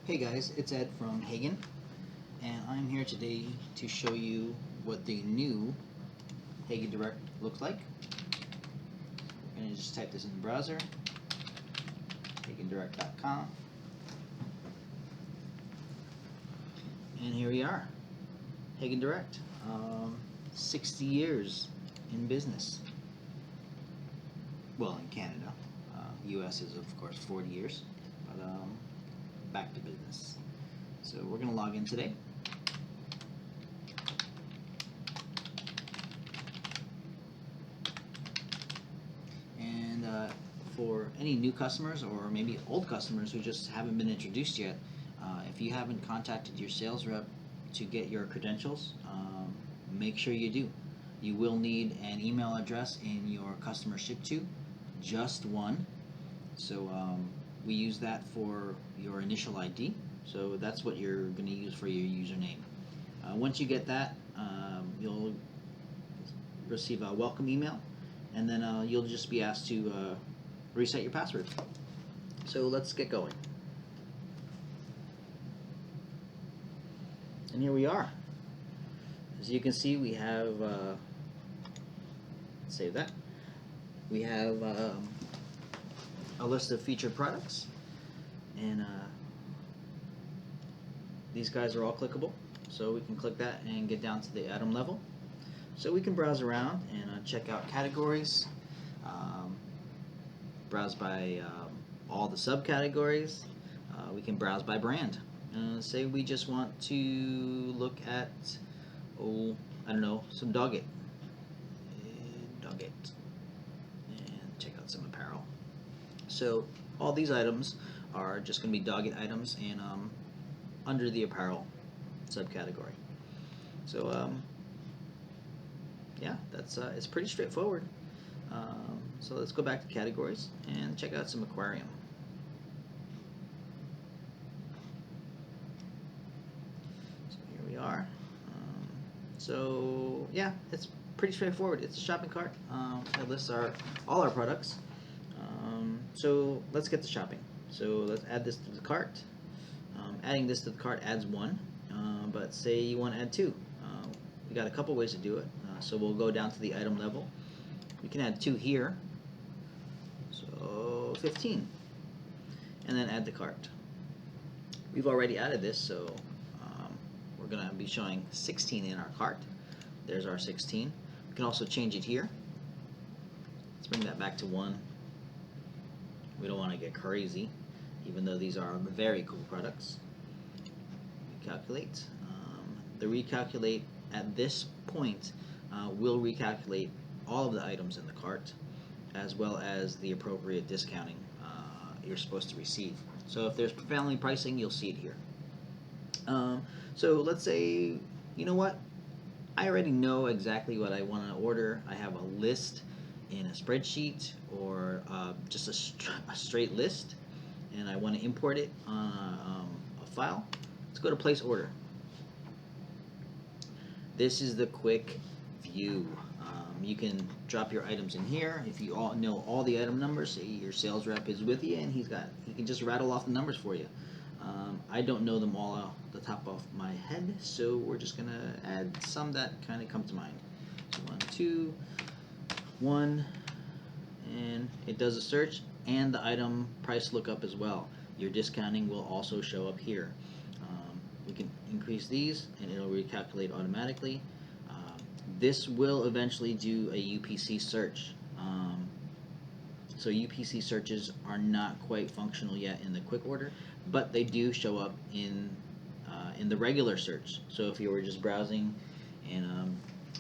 Hey guys, it's Ed from Hagen, and I'm here today to show you what the new Hagen Direct looks like. We're going to just type this in the browser, hagendirect.com, and here we are, Hagen Direct. 60 years in business. Well, in Canada. US is of course 40 years, but back to business. So we're going to log in today. And for any new customers or maybe old customers who just haven't been introduced yet, if you haven't contacted your sales rep to get your credentials, make sure you do. You will need an email address in your customer ship to, just one. So we use that for your initial ID. So that's what you're going to use for your username. Once you get that, you'll receive a welcome email, and then you'll just be asked to reset your password. So let's get going. And here we are. As you can see, we have, save that, we have a list of featured products, and these guys are all clickable, so we can click that and get down to the item level. So we can browse around and check out categories, browse by all the subcategories. We can browse by brand. Say we just want to look at, I don't know, some Doggett, and check out some apparel. So all these items are just going to be Doggett items, and under the apparel subcategory. So yeah, that's it's pretty straightforward. So let's go back to categories and check out some aquarium. So here we are. So yeah, it's pretty straightforward. It's a shopping cart that lists all our products. So let's get to shopping. So let's add this to the cart. Adding this to the cart adds one, but say you want to add two. We got a couple ways to do it. So we'll go down to the item level. We can add two here, so 15, and then add the cart. We've already added this, so we're going to be showing 16 in our cart. There's our 16. We can also change it here. Let's bring that back to 1. We don't want to get crazy, even though these are very cool products. Recalculate. The recalculate at this point will recalculate all of the items in the cart, as well as the appropriate discounting you're supposed to receive. So if there's prevailing pricing, you'll see it here. So let's say, you know what? I already know exactly what I want to order. I have a list in a spreadsheet, or just a straight list, and I want to import it on a file. Let's go to place order. This is the quick view. You can drop your items in here. If you all know all the item numbers, say your sales rep is with you and he can just rattle off the numbers for you. I don't know them all off the top of my head, so we're just gonna add some that kind of come to mind. So 1, 2, 1, and it does a search and the item price lookup as well. Your discounting will also show up here. We can increase these and it'll recalculate automatically. This will eventually do a UPC search. So UPC searches are not quite functional yet in the quick order, but they do show up in the regular search. So if you were just browsing, and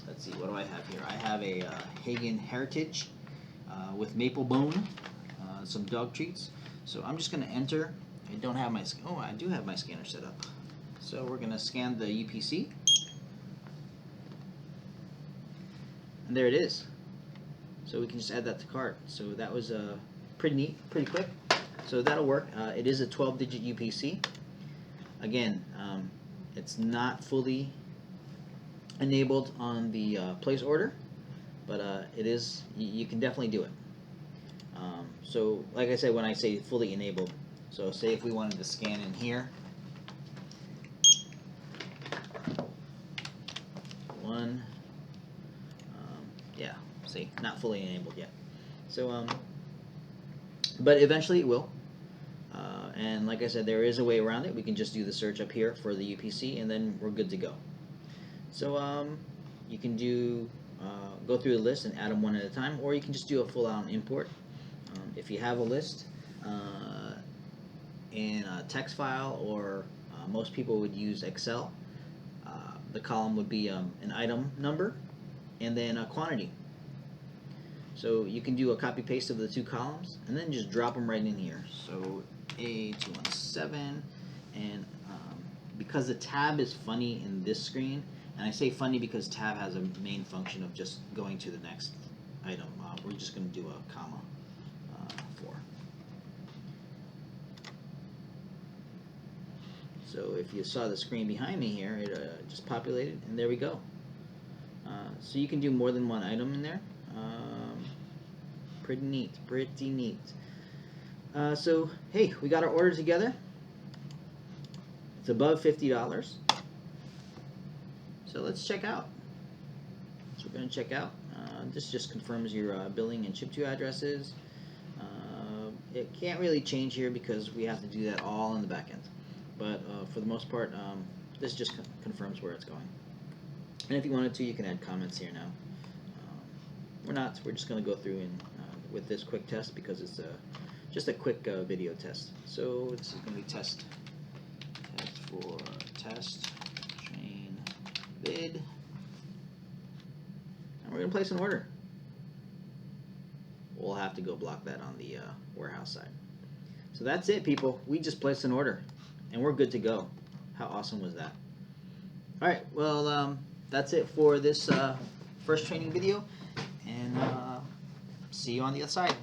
let's see, what do I have here? I have a Hagen Heritage with maple bone, some dog treats. So I'm just going to enter. I don't have my, I do have my scanner set up. So we're going to scan the UPC. And there it is. So we can just add that to cart. So that was pretty neat, pretty quick. So that'll work. It is a 12-digit UPC. Again, it's not fully enabled on the place order, but it is. You can definitely do it. So like I said, when I say fully enabled, so say if we wanted to scan in here, run. Yeah, see, not fully enabled yet. So, but eventually it will. And like I said, there is a way around it. We can just do the search up here for the UPC, and then we're good to go. So you can do go through the list and add them one at a time, or you can just do a full-out import. If you have a list in a text file, or most people would use Excel, the column would be an item number and then a quantity. So you can do a copy paste of the two columns and then just drop them right in here. So A217, and because the tab is funny in this screen, and I say funny because tab has a main function of just going to the next item, we're just going to do a comma 4. So if you saw the screen behind me here, it just populated, and there we go. So you can do more than one item in there. Pretty neat, pretty neat. So hey, we got our order together. It's above $50. So let's check out. So we're going to check out. This just confirms your billing and ship to addresses. It can't really change here because we have to do that all in the back end. But for the most part, this just confirms where it's going. And if you wanted to, you can add comments here now. We're not. We're just going to go through and with this quick test because it's just a quick video test. So this is going to be test for test train vid, and we're going to place an order. We'll have to go block that on the warehouse side. So that's it, people. We just placed an order, and we're good to go. How awesome was that? All right. Well, that's it for this first training video, and see you on the other side.